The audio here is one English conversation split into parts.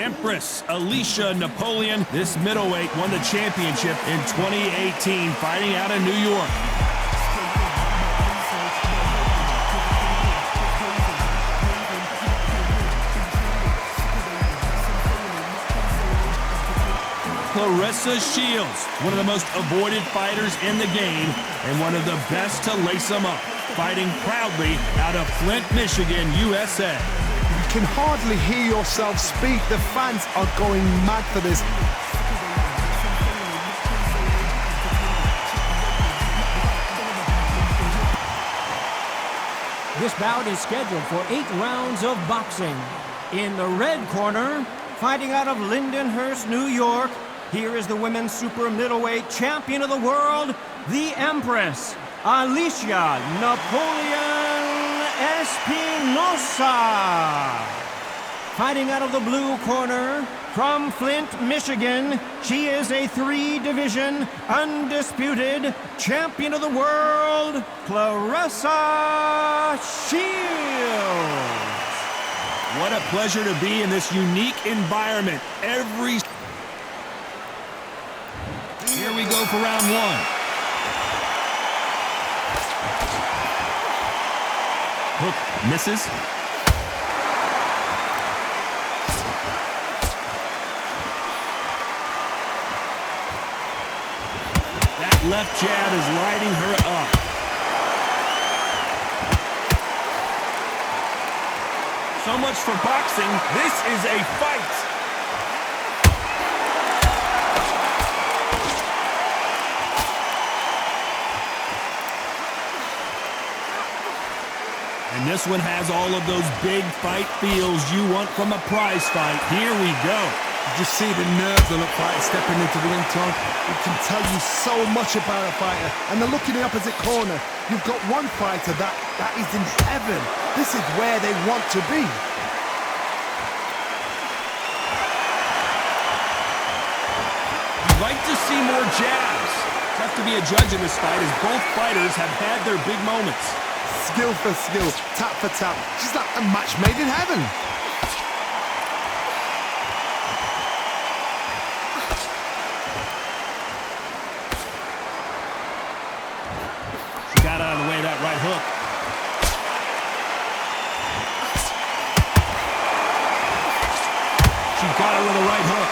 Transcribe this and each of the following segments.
Empress Alicia Napoleon. This middleweight won the championship in 2018, fighting out of New York. Claressa Shields, one of the most avoided fighters in the game and one of the best to lace them up, fighting proudly out of Flint, Michigan, USA. You can hardly hear yourself speak. The fans are going mad for this. This bout is scheduled for 8 rounds of boxing. In the red corner, fighting out of Lindenhurst, New York, here is the women's super middleweight champion of the world, the Empress, Alicia Napoleon Espinosa. Fighting out of the blue corner, from Flint, Michigan, she is a 3-division, undisputed champion of the world, Claressa Shields. What a pleasure to be in this unique environment. Here we go for round 1. Hook misses. That left jab is lighting her up. So much for boxing. This is a fight. And this one has all of those big fight feels you want from a prize fight. Here we go. You just see the nerves of the fighter stepping into the ring, Tom. It can tell you so much about a fighter. And then look in the opposite corner. You've got one fighter that is in heaven. This is where they want to be. You'd like to see more jabs. Tough to be a judge in this fight as both fighters have had their big moments. Skill for skill, tap for tap. She's like a match made in heaven. She got out of the way of that right hook. She got her with a right hook.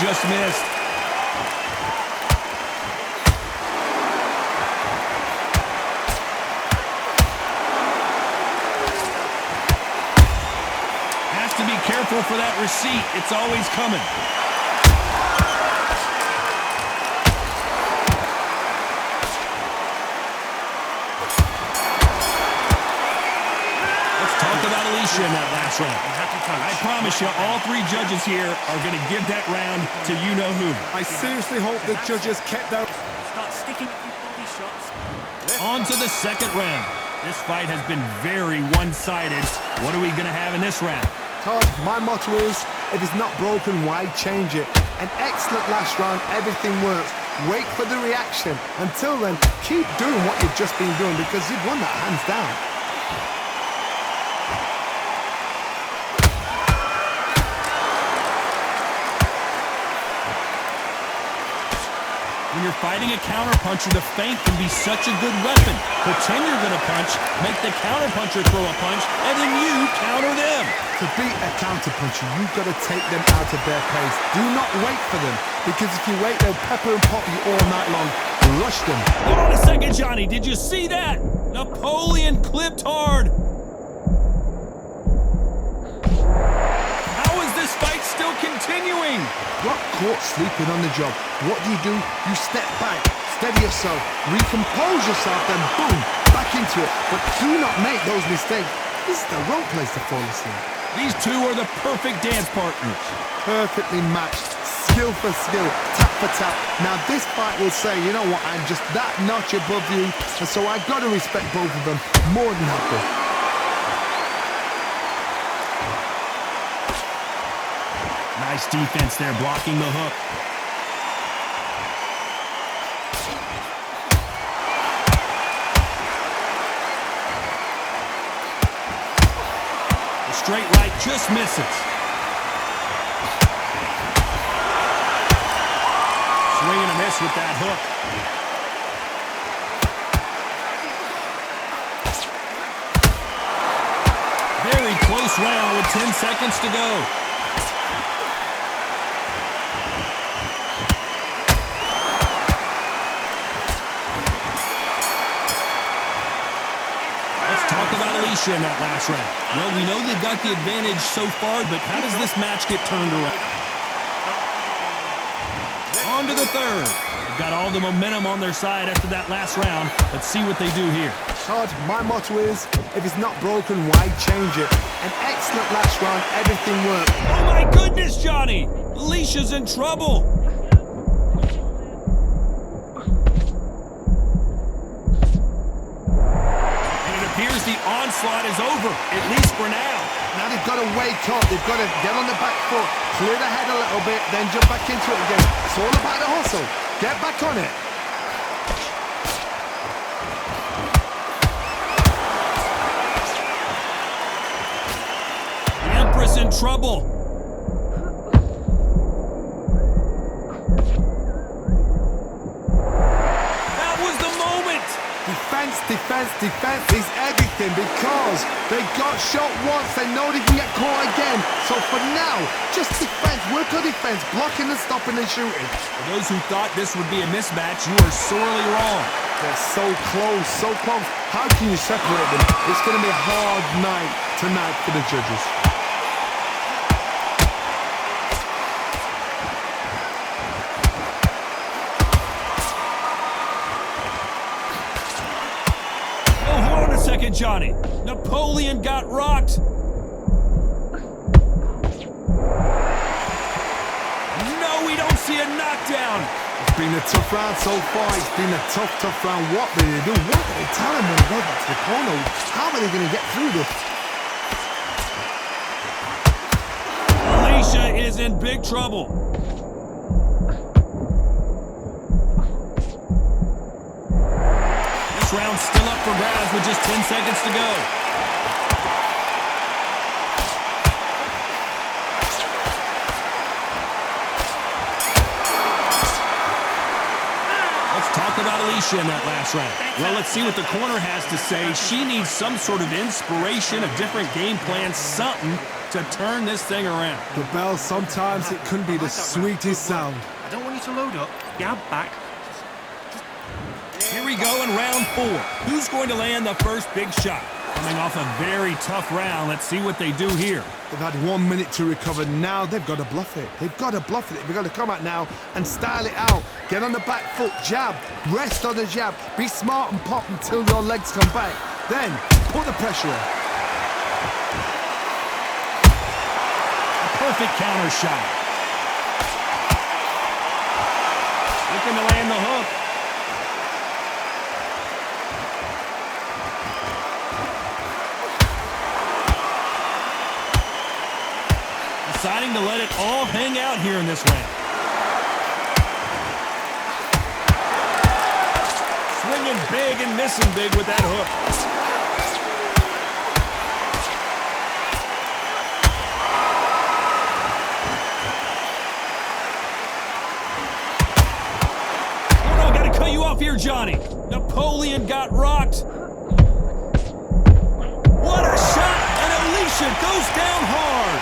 Just missed. Has to be careful for that receipt. It's always coming. Let's talk about Alicia in that last round. I promise you, all 3 judges here are going to give that round to you-know-who. I seriously hope the judges kept their... On to the second round. This fight has been very one-sided. What are we going to have in this round? Todd, my motto is, if it's not broken, why change it? An excellent last round, everything works. Wait for the reaction. Until then, keep doing what you've just been doing because you've won that hands down. When you're fighting a counterpuncher, the feint can be such a good weapon. Pretend you're going to punch, make the counterpuncher throw a punch, and then you counter them. To beat a counterpuncher, you've got to take them out of their pace. Do not wait for them, because if you wait, they'll pepper and pop you all night long. Rush them. Hold on a second, Johnny. Did you see that? Napoleon clipped hard. How is this fight still continuing? Got caught sleeping on the job. What do? You step back, steady yourself, recompose yourself, then boom, back into it. But do not make those mistakes. This is the wrong place to fall asleep. These two are the perfect dance partners. Perfectly matched, skill for skill, tap for tap. Now this fight will say, you know what, I'm just that notch above you, and so I got to respect both of them more than happy. Nice defense there, blocking the hook. straight right just misses. Swing and a miss with that hook. Very close round with 10 seconds to go. Let's talk about Alicia in that last round. Well, we know they've got the advantage so far, but how does this match get turned around? On to the third. They've got all the momentum on their side after that last round. Let's see what they do here. Todd, my motto is, if it's not broken, why change it? An excellent last round, everything worked. Oh my goodness, Johnny! Alicia's in trouble! And it appears the onslaught is over, at least for now. Now they've got to wake up, they've got to get on the back foot, clear the head a little bit, then jump back into it again. It's all about the hustle. Get back on it. The Empress in trouble. That was the moment. Defense, defense, defense is everything because they got shot once, they know they can get caught again. So for now, just defense, work on defense, blocking and stopping and shooting. For those who thought this would be a mismatch, you are sorely wrong. They're so close, so close. How can you separate them? It's going to be a hard night tonight for the judges. Oh, hold on a second, Johnny. Napoleon got rocked. No, we don't see a knockdown. It's been a tough round so far. It's been a tough, tough round. What will they do? What do they tell him when they go back to the corner? How are they going to get through this? Alicia is in big trouble. This round's still up for grabs with just 10 seconds to go. Talk about Alicia in that last round. Well, let's see what the corner has to say. She needs some sort of inspiration, a different game plan, something to turn this thing around. The bell, sometimes it can be the sweetest sound. I don't want you to load up. Gab back. Here we go in round 4. Who's going to land the first big shot? Coming off a very tough round. Let's see what they do here. They've had 1 minute to recover. Now they've got to bluff it. They've got to bluff it. They've got to come out now and style it out. Get on the back foot, jab, rest on the jab. Be smart and pop until your legs come back. Then put the pressure on. A perfect counter shot. Looking to land the hook. Deciding to let it all hang out here in this round. Swinging big and missing big with that hook. Oh no, gotta cut you off here, Johnny. Napoleon got rocked. What a shot! And Alicia goes down hard.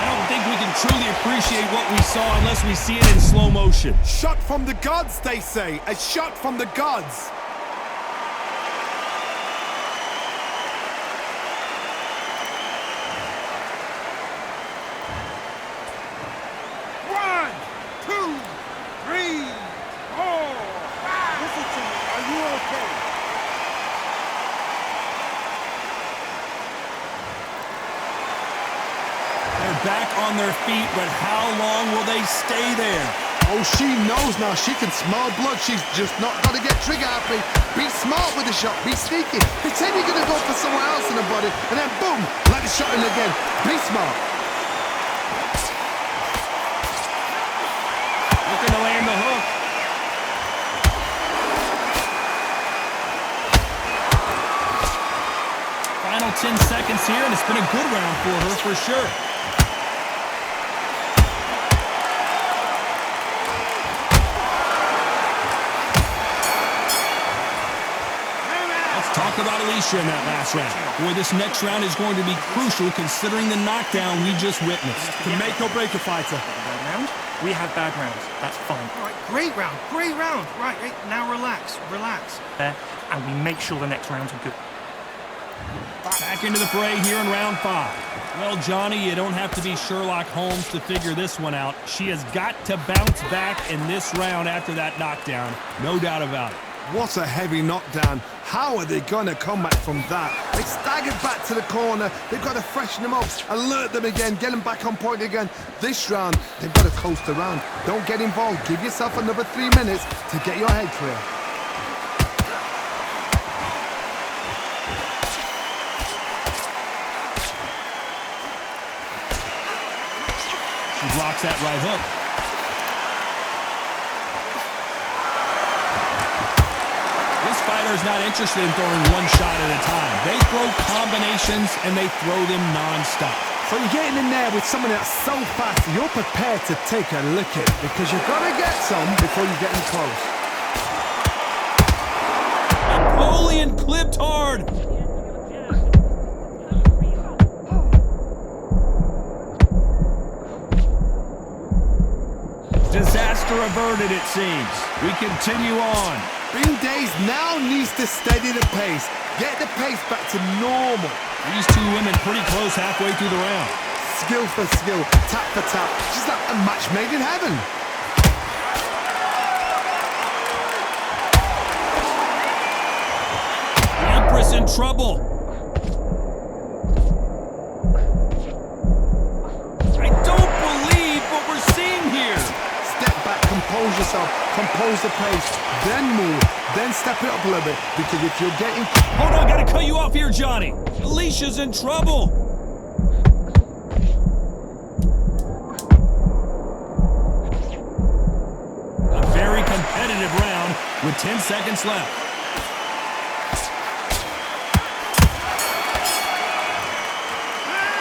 I don't think we can truly appreciate what we saw unless we see it in slow motion. Shot from the gods, they say. A shot from the gods. One, two, three, four, five. Listen to me. Are you okay? They're back on their feet, but how long will they stay there? Oh, she knows now. She can smell blood. She's just not got to get trigger happy. Be smart with the shot. Be sneaky. Pretend you're going to go for somewhere else in the body, and then boom, let the shot in again. Be smart. Looking to land the hook. Final 10 seconds here, and it's been a good round for her for sure. Talk about Alicia in that last round. Boy, this next round is going to be crucial considering the knockdown we just witnessed. To make or break a fighter. Bad round? We have bad rounds. That's fine. All right, great round, great round. Right, now relax, relax. There, and we make sure the next rounds are good. Back into the fray here in round 5. Well, Johnny, you don't have to be Sherlock Holmes to figure this one out. She has got to bounce back in this round after that knockdown. No doubt about it. What a heavy knockdown. How are they going to come back from that? They staggered back to the corner. They've got to freshen them up, alert them again, get them back on point again. This round, they've got to coast around. Don't get involved. Give yourself another 3 minutes to get your head clear. She blocks that right hook. This fighter is not interested in throwing one shot at a time. They throw combinations and they throw them non-stop. So you're getting in there with someone that's so fast, you're prepared to take a licking because you've got to get some before you get in close. Napoleon clipped hard. Disaster averted, it seems. We continue on. Bean Days now needs to steady the pace. Get the pace back to normal. These two women pretty close halfway through the round. Skill for skill, tap for tap. Just like a match made in heaven. The Empress in trouble. I don't believe what we're seeing here. Step back, compose yourself, compose the pace, then move, then step it up a little bit, because if you're getting... Hold on, gotta cut you off here, Johnny. Alicia's in trouble. A very competitive round with 10 seconds left.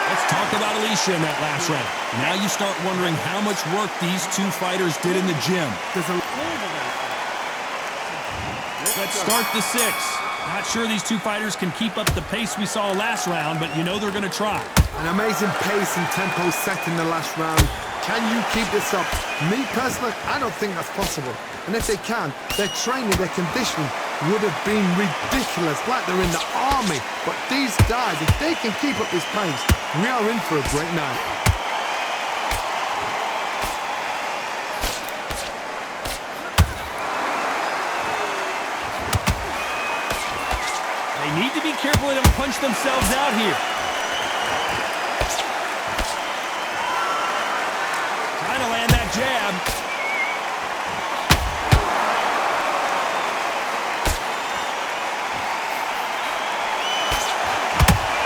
Let's talk about Alicia in that last round. Now you start wondering how much work these two fighters did in the gym. Let's start the 6. Not sure these two fighters can keep up the pace we saw last round, but you know they're going to try. An amazing pace and tempo set in the last round. Can you keep this up? Me personally, I don't think that's possible. And if they can, their training, their conditioning would have been ridiculous, like they're in the army. But these guys, if they can keep up this pace, we are in for a great night. They need to be careful they don't punch themselves out here. Trying to land that jab.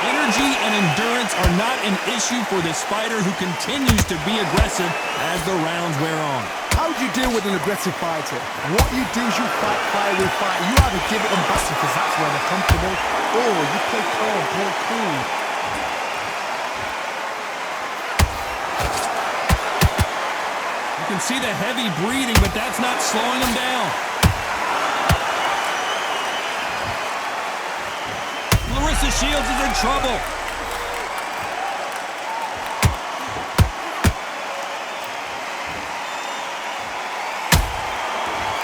Energy and endurance are not an issue for this fighter who continues to be aggressive as the rounds wear on. How do you deal with an aggressive fighter? What you do is you fight fire with fire. You either give it them back because that's where they're comfortable, or you play calm, play cool. You can see the heavy breathing, but that's not slowing him down. Claressa Shields is in trouble.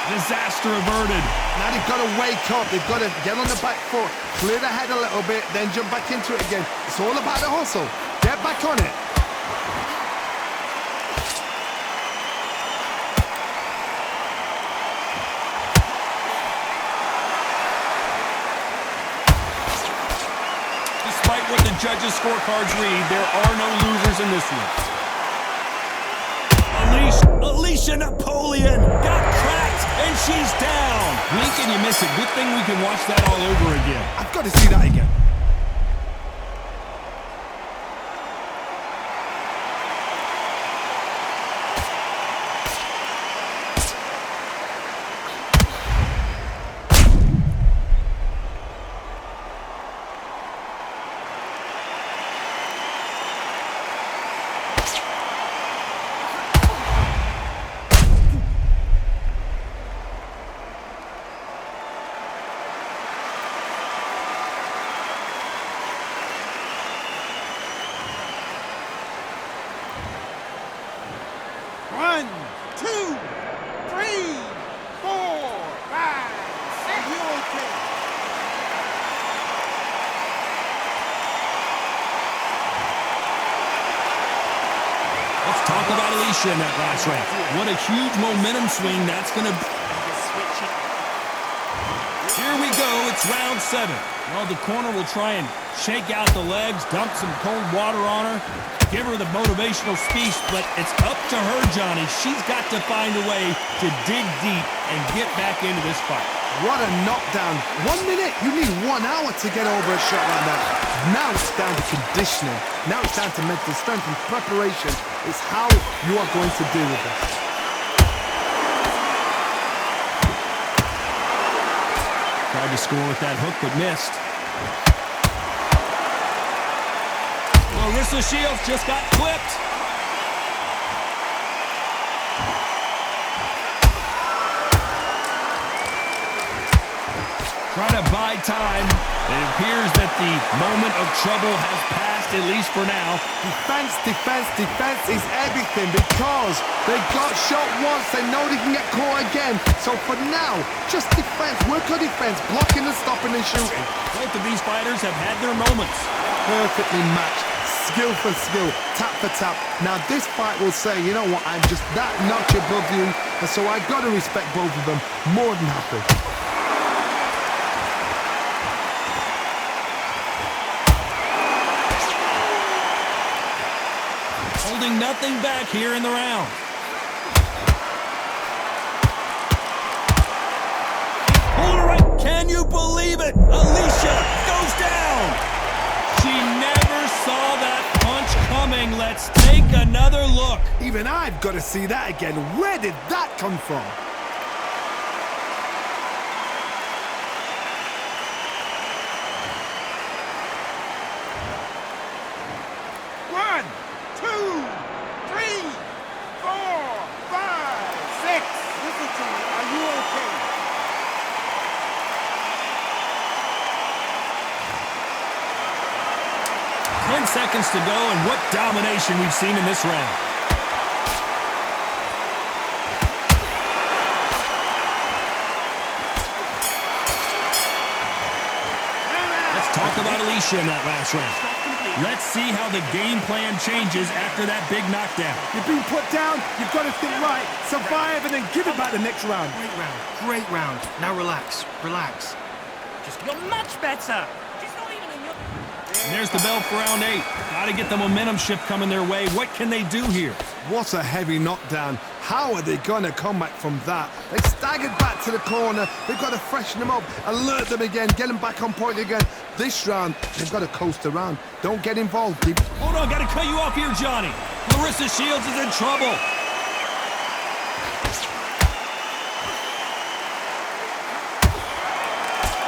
Disaster averted. Now they've got to wake up. They've got to get on the back foot, clear the head a little bit, then jump back into it again. It's all about the hustle. Get back on it. Despite what the judges' scorecards read, there are no losers in this one. Alicia Napoleon got cracked, and she's down. Blink and you miss it. Good thing we can watch that all over again. I've got to see that again. talk about Alicia in that last round. What a huge momentum swing that's going to be. Here we go. It's round 7. Well, the corner will try and shake out the legs, dump some cold water on her, give her the motivational speech, but it's up to her, Johnny. She's got to find a way to dig deep and get back into this fight. What a knockdown. 1 minute, you need 1 hour to get over a shot like that. Now it's down to conditioning. Now it's down to mental strength and preparation. It's how you are going to deal with this. Tried to score with that hook, but missed. Claressa Shields just got clipped. Trying to buy time. It appears that the moment of trouble has passed, at least for now. Defense, defense, defense is everything because they got shot once. They know they can get caught again. So for now, just defense. Work on defense, blocking and stopping and shooting. Both of these fighters have had their moments. Perfectly matched. Skill for skill, tap for tap. Now this fight will say, you know what, I'm just that notch above you, and so I got to respect both of them more than happy. Holding nothing back here in the round. Pulled her right. Can you believe it? Alicia goes down. She never saw that punch coming. Let's take another look. Even I've got to see that again. Where did that come from? One, two, three, four, five, six. Listen to me. Are you okay? 10 seconds to go, and what domination we've seen in this round. Let's talk about Alicia in that last round. Let's see how the game plan changes after that big knockdown. You've been put down, you've got to think right, survive, and then give it back the next round. Great round. Great round. Now relax. Relax. You're much better. And there's the bell for round 8. Got to get the momentum shift coming their way. What can they do here? What a heavy knockdown. How are they going to come back from that? They staggered back to the corner. They've got to freshen them up, alert them again, get them back on point again. This round, they've got to coast around. Don't get involved, people. Hold on, got to cut you off here, Johnny. Claressa Shields is in trouble.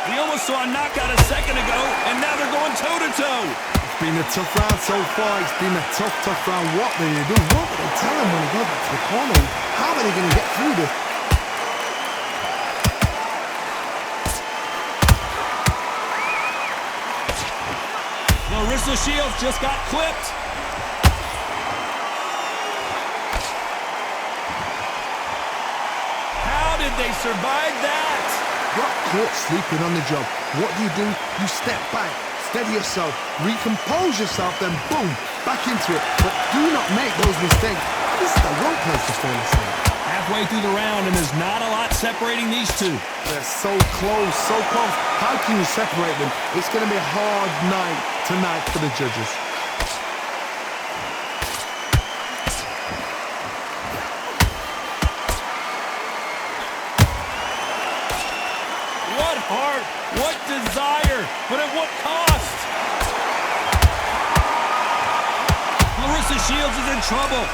We almost saw a knockout a second ago, and now they're going toe-to-toe. It's been a tough round so far. It's been a tough round. What do they do? What do they tell them when they go back to the corner? How are they going to get through this? Claressa Shields just got clipped. How did they survive that? Got caught sleeping on the job. What do? You step back, steady yourself, recompose yourself, then boom, back into it. But do not make those mistakes. This is the wrong place to fall asleep. Halfway through the round, and there's not a lot separating these two. They're so close, so close. How can you separate them? It's going to be a hard night tonight for the judges. What heart, what desire, but at what cost? Claressa Shields is in trouble.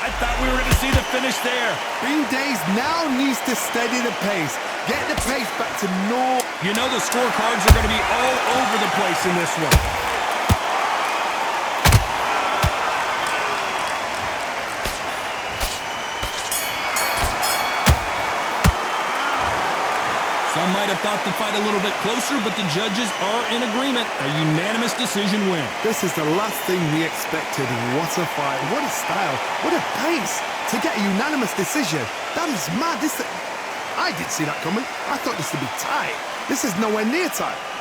I thought we were going to see the finish there. Bean Days now needs to steady the pace. Get the pace back to normal. You know the scorecards are going to be all over the place in this one. Some might have thought the fight a little bit closer, but the judges are in agreement. A unanimous decision win. This is the last thing we expected. What a fight. What a style. What a pace to get a unanimous decision. That is mad. I didn't see that coming. I thought this would be tight. This is nowhere near time.